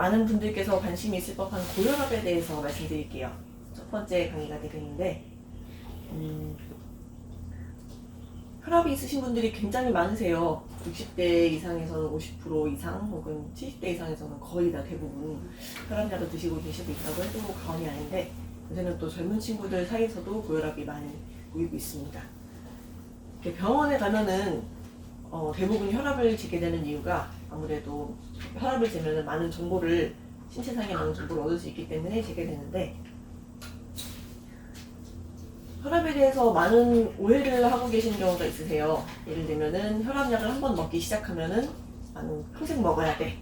많은 분들께서 관심이 있을 법한 고혈압에 대해서 말씀드릴게요. 첫 번째 강의가 되겠는데, 혈압이 있으신 분들이 굉장히 많으세요. 60대 이상에서는 50% 이상, 혹은 70대 이상에서는 거의 다 대부분 혈압약을 드시고 계시고 있다고 해도 과언이 아닌데, 요새는 또 젊은 친구들 사이에서도 고혈압이 많이 보이고 있습니다. 이렇게 병원에 가면은 대부분 혈압을 재게 되는 이유가 아무래도 혈압을 재면은 많은 정보를, 신체상에 많은 정보를 얻을 수 있기 때문에 재게 되는데, 혈압에 대해서 많은 오해를 하고 계신 경우가 있으세요. 예를 들면은 혈압약을 한번 먹기 시작하면은 나는 평생 먹어야 돼.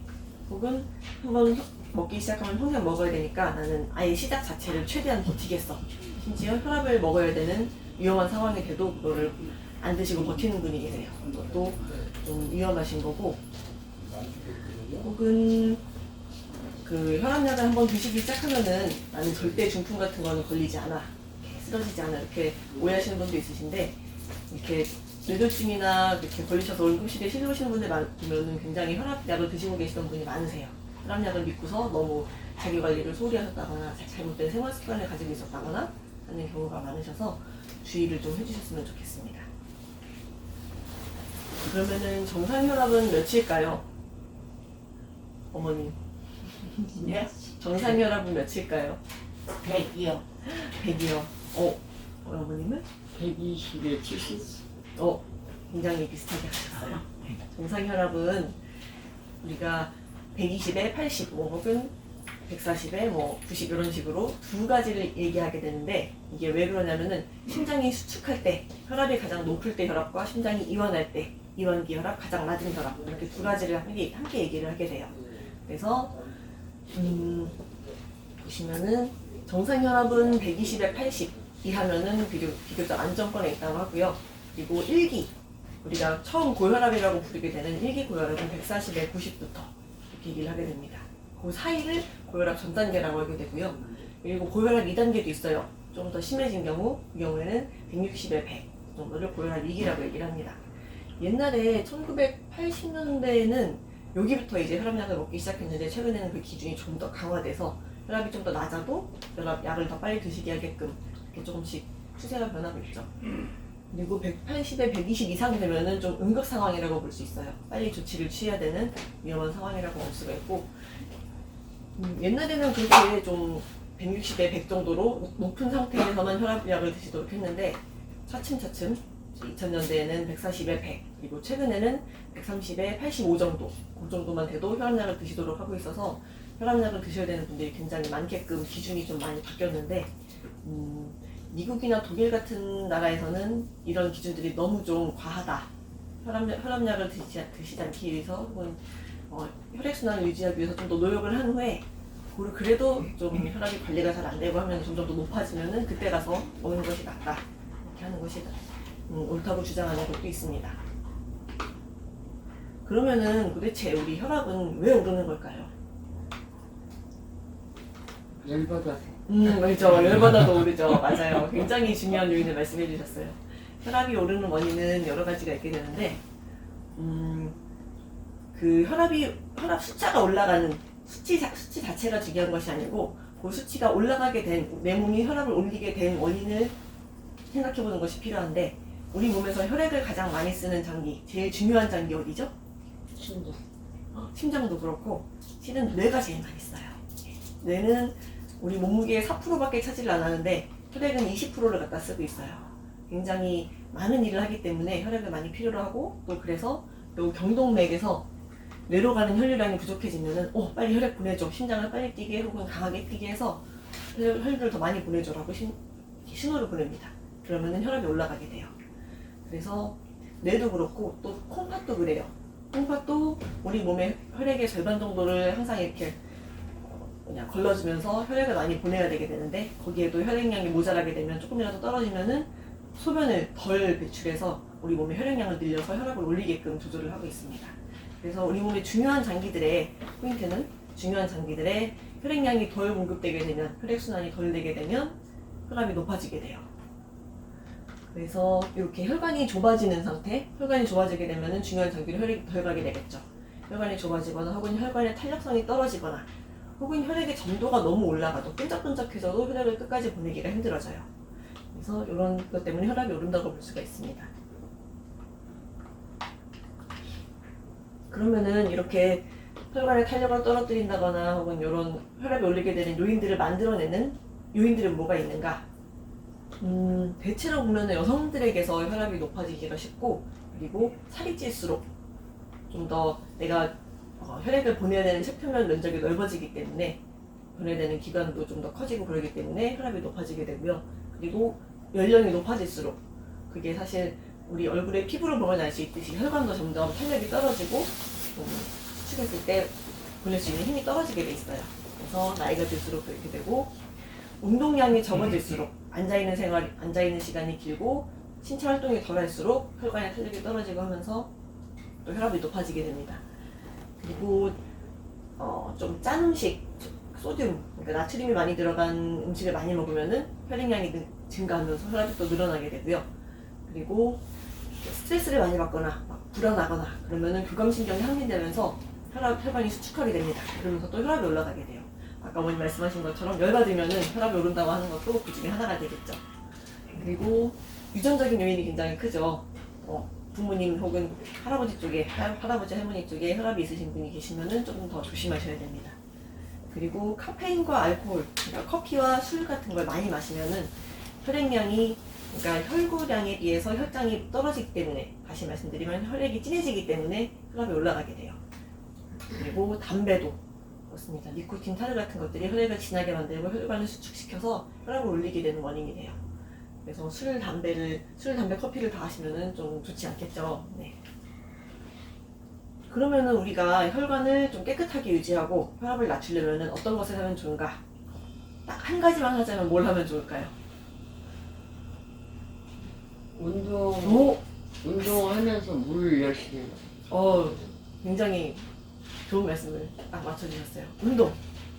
혹은 한번 먹기 시작하면 평생 먹어야 되니까 나는 아예 시작 자체를 최대한 버티겠어. 심지어 혈압을 먹어야 되는 위험한 상황이 돼도 그거를 안 드시고 버티는 분이 계세요. 그것도 좀 위험하신 거고, 혹은 그 혈압약을 한번 드시기 시작하면은 나는 절대 중풍 같은 거는 걸리지 않아, 쓰러지지 않아, 이렇게 오해하시는 분도 있으신데, 이렇게 뇌졸중이나 이렇게 걸리셔서 응급실에 실려오시는 분들 보면은 굉장히 혈압약을 드시고 계시던 분이 많으세요. 혈압약을 믿고서 너무 자기 관리를 소홀히 하셨다거나 잘못된 생활 습관을 가지고 있었다거나 하는 경우가 많으셔서 주의를 좀 해주셨으면 좋겠습니다. 그러면은 정상 혈압은 몇일까요? 어머님. 네? 정상 혈압은 몇일까요? 100이요. 100이요. 어머님은? 120에 70. 굉장히 비슷하게 하셨어요. 정상 혈압은 우리가 120에 80, 혹은 140에 90 이런 식으로 두 가지를 얘기하게 되는데, 이게 왜 그러냐면은 심장이 수축할 때 혈압이 가장 높을 때 혈압과 심장이 이완할 때 이완기 혈압, 가장 낮은 혈압, 이렇게 두 가지를 함께 얘기를 하게 돼요. 그래서 보시면은 정상 혈압은 120에 80 이하면은 비교적 안정권에 있다고 하고요. 그리고 1기, 우리가 처음 고혈압이라고 부르게 되는 1기 고혈압은 140에 90부터 이렇게 얘기를 하게 됩니다. 그 사이를 고혈압 전 단계라고 하게 되고요. 그리고 고혈압 2단계도 있어요. 좀 더 심해진 경우, 그 경우에는 160에 100 정도를 고혈압 2기라고 얘기를 합니다. 옛날에 1980년대에는 여기부터 이제 혈압약을 먹기 시작했는데, 최근에는 그 기준이 좀 더 강화돼서 혈압이 좀 더 낮아도 혈압약을 더 빨리 드시게 하게끔 이렇게 조금씩 추세가 변하고 있죠. 그리고 180에 120 이상 되면은 좀 응급 상황이라고 볼 수 있어요. 빨리 조치를 취해야 되는 위험한 상황이라고 볼 수가 있고, 옛날에는 그렇게 좀 160에 100 정도로 높은 상태에서만 혈압약을 드시도록 했는데, 차츰차츰 2000년대에는 140에 100, 그리고 최근에는 130에 85 정도, 그 정도만 돼도 혈압약을 드시도록 하고 있어서 혈압약을 드셔야 되는 분들이 굉장히 많게끔 기준이 좀 많이 바뀌었는데, 미국이나 독일 같은 나라에서는 이런 기준들이 너무 좀 과하다, 혈압약을 드시지 않기 위해서 혹은 혈액순환을 유지하기 위해서 좀 더 노력을 한 후에 그래도 좀 혈압이 관리가 잘 안 되고 하면 점점 더 높아지면은 그때 가서 먹는 것이 낫다, 이렇게 하는 것이 옳다고 주장하는 것도 있습니다. 그러면은 도대체 우리 혈압은 왜 오르는 걸까요? 열받아서. 그렇죠. 열받아도 오르죠. 맞아요. 굉장히 중요한 요인을 말씀해 주셨어요. 혈압이 오르는 원인은 여러 가지가 있게 되는데, 그 혈압 숫자가 올라가는 수치 자체가 중요한 것이 아니고, 그 수치가 올라가게 된, 내 몸이 혈압을 올리게 된 원인을 생각해 보는 것이 필요한데, 우리 몸에서 혈액을 가장 많이 쓰는 장기, 제일 중요한 장기 어디죠? 심장. 심장도 그렇고, 실은 뇌가 제일 많이 써요. 뇌는 우리 몸무게의 4%밖에 차지를 안 하는데 혈액은 20%를 갖다 쓰고 있어요. 굉장히 많은 일을 하기 때문에 혈액을 많이 필요로 하고, 또 그래서 요 경동맥에서 뇌로 가는 혈류량이 부족해지면은 빨리 혈액 보내줘, 심장을 빨리 뛰게 혹은 강하게 뛰게 해서 혈류를 더 많이 보내줘라고 신호를 보냅니다. 그러면은 혈압이 올라가게 돼요. 그래서 뇌도 그렇고, 또 콩팥도 그래요. 콩팥도 우리 몸의 혈액의 절반 정도를 항상 이렇게 그냥 걸러주면서 혈액을 많이 보내야 되게 되는데, 거기에도 혈액량이 모자라게 되면, 조금이라도 떨어지면은 소변을 덜 배출해서 우리 몸의 혈액량을 늘려서 혈압을 올리게끔 조절을 하고 있습니다. 그래서 우리 몸의 중요한 장기들의 포인트는, 중요한 장기들의 혈액량이 덜 공급되게 되면, 혈액순환이 덜 되게 되면 혈압이 높아지게 돼요. 그래서 이렇게 혈관이 좁아지는 상태, 혈관이 좁아지게 되면 중요한 장기로 혈액이 덜 가게 되겠죠. 혈관이 좁아지거나 혹은 혈관의 탄력성이 떨어지거나 혹은 혈액의 점도가 너무 올라가도 끈적끈적해져도 혈액을 끝까지 보내기가 힘들어져요. 그래서 이런 것 때문에 혈압이 오른다고 볼 수가 있습니다. 그러면은 이렇게 혈관의 탄력을 떨어뜨린다거나 혹은 이런 혈압이 올리게 되는 요인들을 만들어내는 요인들은 뭐가 있는가? 대체로 보면은 여성들에게서 혈압이 높아지기가 쉽고, 그리고 살이 찔수록 좀 더 내가 혈액을 보내야 되는 체표면 면적이 넓어지기 때문에 보내야 되는 기관도 좀 더 커지고 그러기 때문에 혈압이 높아지게 되고요. 그리고 연령이 높아질수록 그게 사실 우리 얼굴에 피부를 보면 알 수 있듯이 혈관도 점점 탄력이 떨어지고 수축했을 때 보낼 수 있는 힘이 떨어지게 돼 있어요. 그래서 나이가 들수록 그렇게 되고, 운동량이 적어질수록 앉아있는 시간이 길고 신체 활동이 덜할수록 혈관의 탄력이 떨어지고 하면서 또 혈압이 높아지게 됩니다. 그리고 좀 짠 음식, 소듐, 그러니까 나트륨이 많이 들어간 음식을 많이 먹으면은 혈액량이 증가하면서 혈압이 또 늘어나게 되고요. 그리고 스트레스를 많이 받거나 막 불안하거나 그러면은 교감신경이 항진되면서 혈관이 수축하게 됩니다. 그러면서 또 혈압이 올라가게 돼요. 아까 어머니 말씀하신 것처럼 열받으면은 혈압이 오른다고 하는 것도 그 중에 하나가 되겠죠. 그리고 유전적인 요인이 굉장히 크죠. 부모님 혹은 할아버지 쪽에, 할아버지 할머니 쪽에 혈압이 있으신 분이 계시면은 조금 더 조심하셔야 됩니다. 그리고 카페인과 알코올, 그러니까 커피와 술 같은 걸 많이 마시면은 혈액량이, 그러니까 혈구량에 비해서 혈당이 떨어지기 때문에, 다시 말씀드리면 혈액이 진해지기 때문에 혈압이 올라가게 돼요. 그리고 담배도 그렇습니다. 니코틴, 타르 같은 것들이 혈액을 진하게 만들고 혈관을 수축시켜서 혈압을 올리게 되는 원인이 돼요. 그래서 술, 담배, 커피를 다 하시면은 좀 좋지 않겠죠. 네. 그러면은 우리가 혈관을 좀 깨끗하게 유지하고 혈압을 낮추려면은 어떤 것을 하면 좋은가? 딱 한 가지만 하자면 뭘 하면 좋을까요? 운동하면서 물 열심히 마셔. 굉장히 좋은 말씀을 딱 맞춰주셨어요. 운동.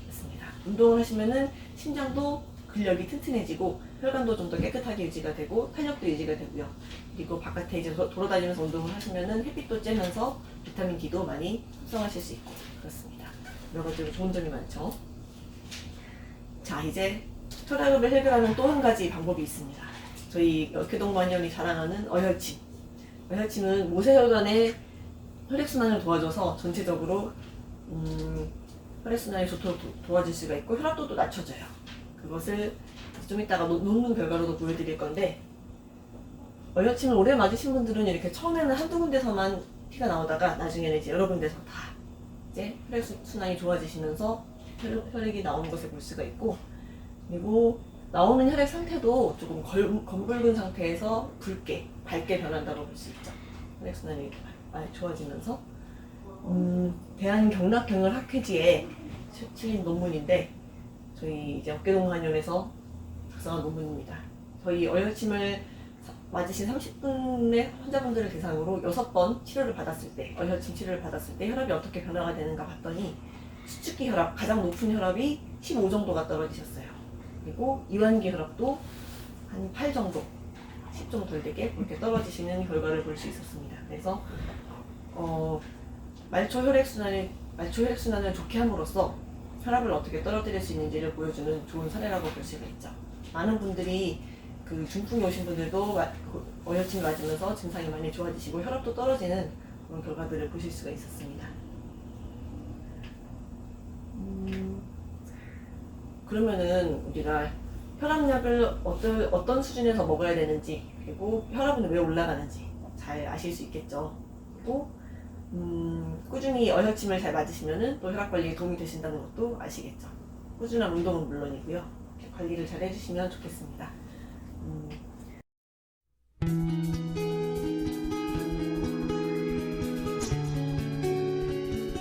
맞습니다. 운동을 하시면은 심장도 근력이 튼튼해지고 혈관도 좀 더 깨끗하게 유지가 되고 탄력도 유지가 되고요. 그리고 바깥에 이제 돌아다니면서 운동을 하시면은 햇빛도 쬐면서 비타민 D도 많이 흡수하실 수 있고 그렇습니다. 여러 가지로 좋은 점이 많죠. 자, 이제 혈압을 해결하는 또 한 가지 방법이 있습니다. 저희 역해동반위원이 자랑하는 어혈침. 어혈침은 모세혈관의 혈액순환을 도와줘서 전체적으로 혈액순환이 좋도록 도와줄 수가 있고 혈압도 낮춰져요. 그것을 좀 이따가 논문 결과로도 보여드릴 건데, 어혈침을 오래 맞으신 분들은 이렇게 처음에는 한두 군데서만 피가 나오다가 나중에는 이제 여러 군데서 다 이제 혈액순환이 좋아지시면서 혈액이 나오는 것을 볼 수가 있고, 그리고 나오는 혈액 상태도 조금 검붉은 상태에서 붉게, 밝게 변한다고 볼 수 있죠. 혈액순환이 많이 좋아지면서. 대한경락경혈학회지에 실린 논문인데, 저희 이제 역계동반위원에서 작성한 논문입니다. 저희 어혈침을 맞으신 30분의 환자분들을 대상으로 6번 치료를 받았을 때, 어혈침 치료를 받았을 때 혈압이 어떻게 변화가 되는가 봤더니 수축기 혈압, 가장 높은 혈압이 15 정도가 떨어지셨어요. 그리고 이완기 혈압도 한 8 정도, 10 정도 덜 되게 그렇게 떨어지시는 결과를 볼 수 있었습니다. 그래서 말초 혈액순환을 좋게 함으로써 혈압을 어떻게 떨어뜨릴 수 있는지를 보여주는 좋은 사례라고 볼 수가 있죠. 많은 분들이 그 중풍이 오신 분들도 어혈침을 맞으면서 증상이 많이 좋아지시고 혈압도 떨어지는 그런 결과들을 보실 수가 있었습니다. 그러면은 우리가 혈압약을 어떤 수준에서 먹어야 되는지, 그리고 혈압은 왜 올라가는지 잘 아실 수 있겠죠. 또 꾸준히 어혈침을 잘 맞으시면은 또 혈압 관리에 도움이 되신다는 것도 아시겠죠. 꾸준한 운동은 물론이고요. 관리를 잘 해주시면 좋겠습니다.